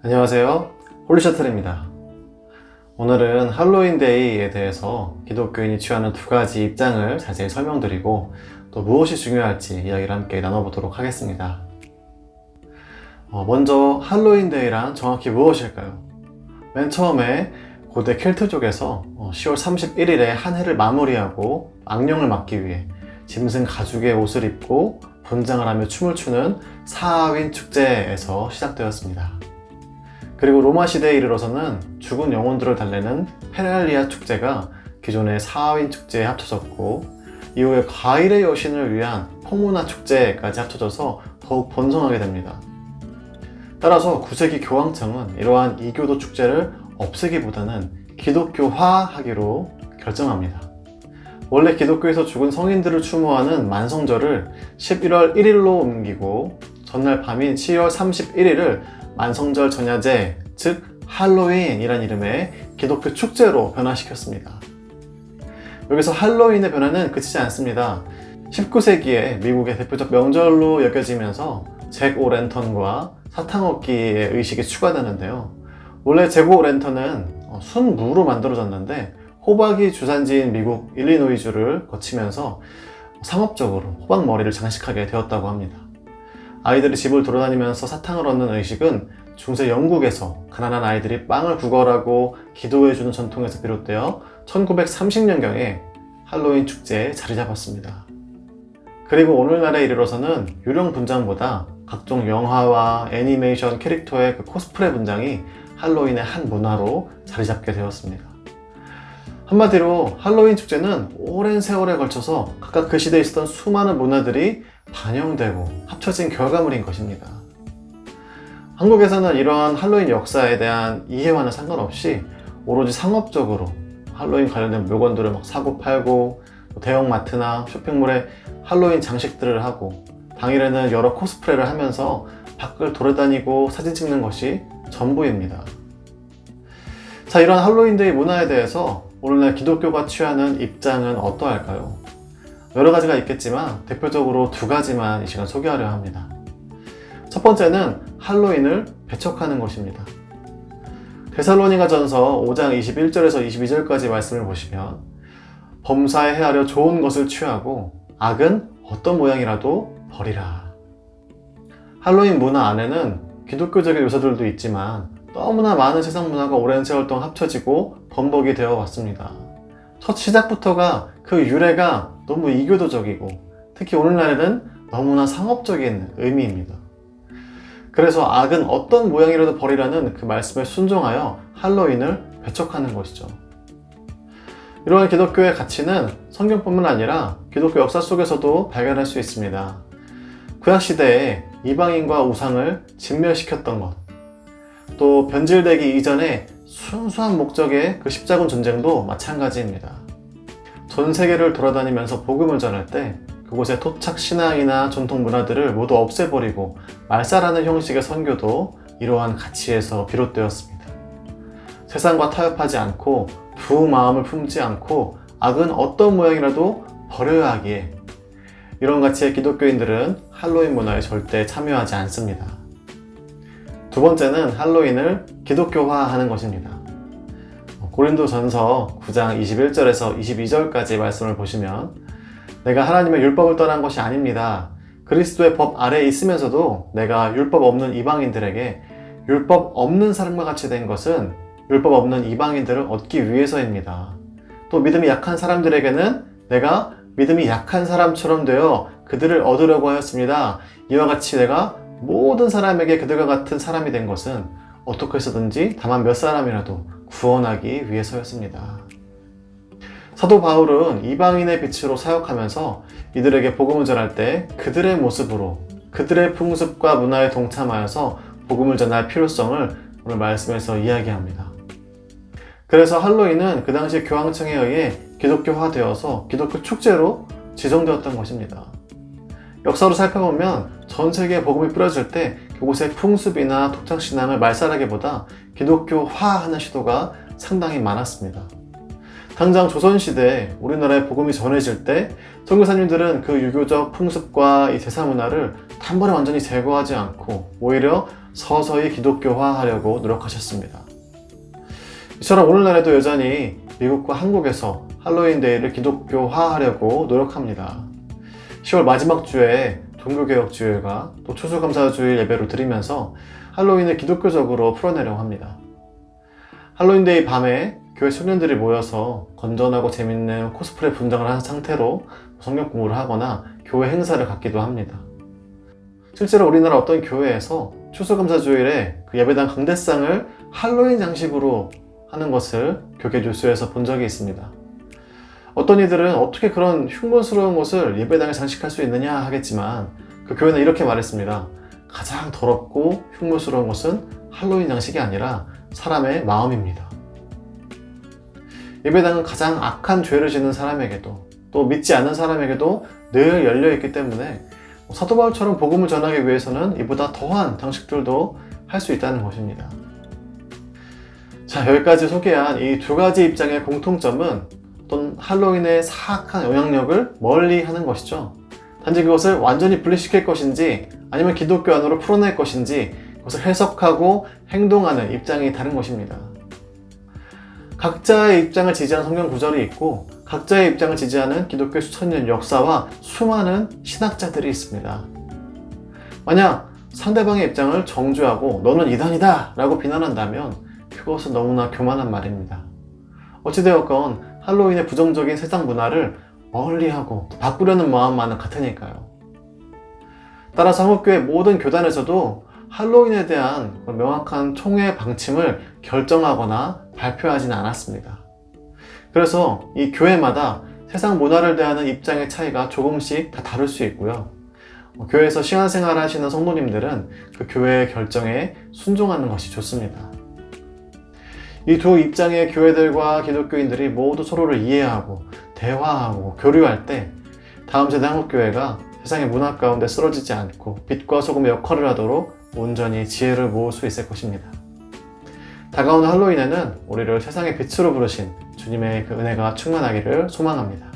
안녕하세요, 홀리셔틀입니다. 오늘은 할로윈데이에 대해서 기독교인이 취하는 두 가지 입장을 자세히 설명드리고 또 무엇이 중요할지 이야기를 함께 나눠보도록 하겠습니다. 먼저 할로윈데이란 정확히 무엇일까요? 맨 처음에 고대 켈트족에서 10월 31일에 한 해를 마무리하고 악령을 막기 위해 짐승 가죽의 옷을 입고 분장을 하며 춤을 추는 사하윈 축제에서 시작되었습니다. 그리고 로마 시대에 이르러서는 죽은 영혼들을 달래는 페랄리아 축제가 기존의 사하윈 축제에 합쳐졌고, 이후에 과일의 여신을 위한 포무나 축제까지 합쳐져서 더욱 번성하게 됩니다. 따라서 9세기 교황청은 이러한 이교도 축제를 없애기보다는 기독교화하기로 결정합니다. 원래 기독교에서 죽은 성인들을 추모하는 만성절을 11월 1일로 옮기고, 전날 밤인 10월 31일을 만성절 전야제, 즉 할로윈이란 이름의 기독교 축제로 변화시켰습니다. 여기서 할로윈의 변화는 그치지 않습니다. 19세기에 미국의 대표적 명절로 여겨지면서 잭 오랜턴과 사탕업기의 의식이 추가되는데요. 원래 잭 오랜턴은 순무로 만들어졌는데 호박이 주산지인 미국 일리노이주를 거치면서 상업적으로 호박머리를 장식하게 되었다고 합니다. 아이들이 집을 돌아다니면서 사탕을 얻는 의식은 중세 영국에서 가난한 아이들이 빵을 구걸하고 기도해주는 전통에서 비롯되어 1930년경에 할로윈 축제에 자리 잡았습니다. 그리고 오늘날에 이르러서는 유령 분장보다 각종 영화와 애니메이션 캐릭터의 그 코스프레 분장이 할로윈의 한 문화로 자리 잡게 되었습니다. 한마디로 할로윈 축제는 오랜 세월에 걸쳐서 각각 그 시대에 있었던 수많은 문화들이 반영되고 합쳐진 결과물인 것입니다. 한국에서는 이러한 할로윈 역사에 대한 이해와는 상관없이 오로지 상업적으로 할로윈 관련된 물건들을 막 사고 팔고, 대형마트나 쇼핑몰에 할로윈 장식들을 하고, 당일에는 여러 코스프레를 하면서 밖을 돌아다니고 사진 찍는 것이 전부입니다. 자, 이런 할로윈데이 문화에 대해서 오늘날 기독교가 취하는 입장은 어떠할까요? 여러 가지가 있겠지만 대표적으로 두 가지만 이 시간 소개하려 합니다. 첫 번째는 할로윈을 배척하는 것입니다. 데살로니가전서 5장 21절에서 22절까지 말씀을 보시면, 범사에 헤아려 좋은 것을 취하고 악은 어떤 모양이라도 버리라. 할로윈 문화 안에는 기독교적인 요소들도 있지만 너무나 많은 세상 문화가 오랜 세월 동안 합쳐지고 범벅이 되어 왔습니다. 첫 시작부터가 그 유래가 너무 이교도적이고 특히 오늘날에는 너무나 상업적인 의미입니다. 그래서 악은 어떤 모양이라도 버리라는 그 말씀에 순종하여 할로윈을 배척하는 것이죠. 이러한 기독교의 가치는 성경뿐만 아니라 기독교 역사 속에서도 발견할 수 있습니다. 구약시대에 이방인과 우상을 진멸시켰던 것, 또 변질되기 이전에 순수한 목적의 그 십자군 전쟁도 마찬가지입니다. 전 세계를 돌아다니면서 복음을 전할 때 그곳의 토착 신앙이나 전통 문화들을 모두 없애버리고 말살하는 형식의 선교도 이러한 가치에서 비롯되었습니다. 세상과 타협하지 않고 두 마음을 품지 않고 악은 어떤 모양이라도 버려야 하기에 이런 가치의 기독교인들은 할로윈 문화에 절대 참여하지 않습니다. 두 번째는 할로윈을 기독교화하는 것입니다. 고린도전서 9장 21절에서 22절까지 말씀을 보시면, 내가 하나님의 율법을 떠난 것이 아닙니다. 그리스도의 법 아래에 있으면서도 내가 율법 없는 이방인들에게 율법 없는 사람과 같이 된 것은 율법 없는 이방인들을 얻기 위해서입니다. 또 믿음이 약한 사람들에게는 내가 믿음이 약한 사람처럼 되어 그들을 얻으려고 하였습니다. 이와 같이 내가 모든 사람에게 그들과 같은 사람이 된 것은 어떻게 해서든지 다만 몇 사람이라도 구원하기 위해서였습니다. 사도 바울은 이방인의 빛으로 사역하면서 이들에게 복음을 전할 때 그들의 모습으로 그들의 풍습과 문화에 동참하여서 복음을 전할 필요성을 오늘 말씀에서 이야기합니다. 그래서 할로윈은 그 당시 교황청에 의해 기독교화되어서 기독교 축제로 지정되었던 것입니다. 역사로 살펴보면 전 세계에 복음이 뿌려질 때 그곳의 풍습이나 토착신앙을 말살하기보다 기독교화하는 시도가 상당히 많았습니다. 당장 조선시대에 우리나라에 복음이 전해질 때 선교사님들은 그 유교적 풍습과 이 제사 문화를 단번에 완전히 제거하지 않고 오히려 서서히 기독교화하려고 노력하셨습니다. 이처럼 오늘날에도 여전히 미국과 한국에서 할로윈데이를 기독교화하려고 노력합니다. 10월 마지막 주에 종교개혁주일과 또 추수감사주일 예배로 드리면서 할로윈을 기독교적으로 풀어내려고 합니다. 할로윈데이 밤에 교회 청년들이 모여서 건전하고 재밌는 코스프레 분장을 한 상태로 성경 공부를 하거나 교회 행사를 갖기도 합니다. 실제로 우리나라 어떤 교회에서 추수감사주일에 그 예배당 강대상을 할로윈 장식으로 하는 것을 교계 뉴스에서 본 적이 있습니다. 어떤 이들은 어떻게 그런 흉물스러운 것을 예배당에 장식할 수 있느냐 하겠지만 그 교회는 이렇게 말했습니다. 가장 더럽고 흉물스러운 것은 할로윈 장식이 아니라 사람의 마음입니다. 예배당은 가장 악한 죄를 짓는 사람에게도 또 믿지 않는 사람에게도 늘 열려있기 때문에 사도 바울처럼 복음을 전하기 위해서는 이보다 더한 장식들도 할 수 있다는 것입니다. 자, 여기까지 소개한 이 두 가지 입장의 공통점은 어떤 할로윈의 사악한 영향력을 멀리하는 것이죠. 단지 그것을 완전히 분리시킬 것인지 아니면 기독교 안으로 풀어낼 것인지 그것을 해석하고 행동하는 입장이 다른 것입니다. 각자의 입장을 지지하는 성경 구절이 있고 각자의 입장을 지지하는 기독교 수천 년 역사와 수많은 신학자들이 있습니다. 만약 상대방의 입장을 정죄하고 너는 이단이다 라고 비난한다면 그것은 너무나 교만한 말입니다. 어찌되었건 할로윈의 부정적인 세상 문화를 멀리하고 바꾸려는 마음만은 같으니까요. 따라서 한국교회 모든 교단에서도 할로윈에 대한 명확한 총회 방침을 결정하거나 발표하지는 않았습니다. 그래서 이 교회마다 세상 문화를 대하는 입장의 차이가 조금씩 다 다를 수 있고요. 교회에서 신앙생활을 하시는 성도님들은 그 교회의 결정에 순종하는 것이 좋습니다. 이 두 입장의 교회들과 기독교인들이 모두 서로를 이해하고 대화하고 교류할 때 다음 세대 한국교회가 세상의 문화 가운데 쓰러지지 않고 빛과 소금의 역할을 하도록 온전히 지혜를 모을 수 있을 것입니다. 다가오는 할로윈에는 우리를 세상의 빛으로 부르신 주님의 그 은혜가 충만하기를 소망합니다.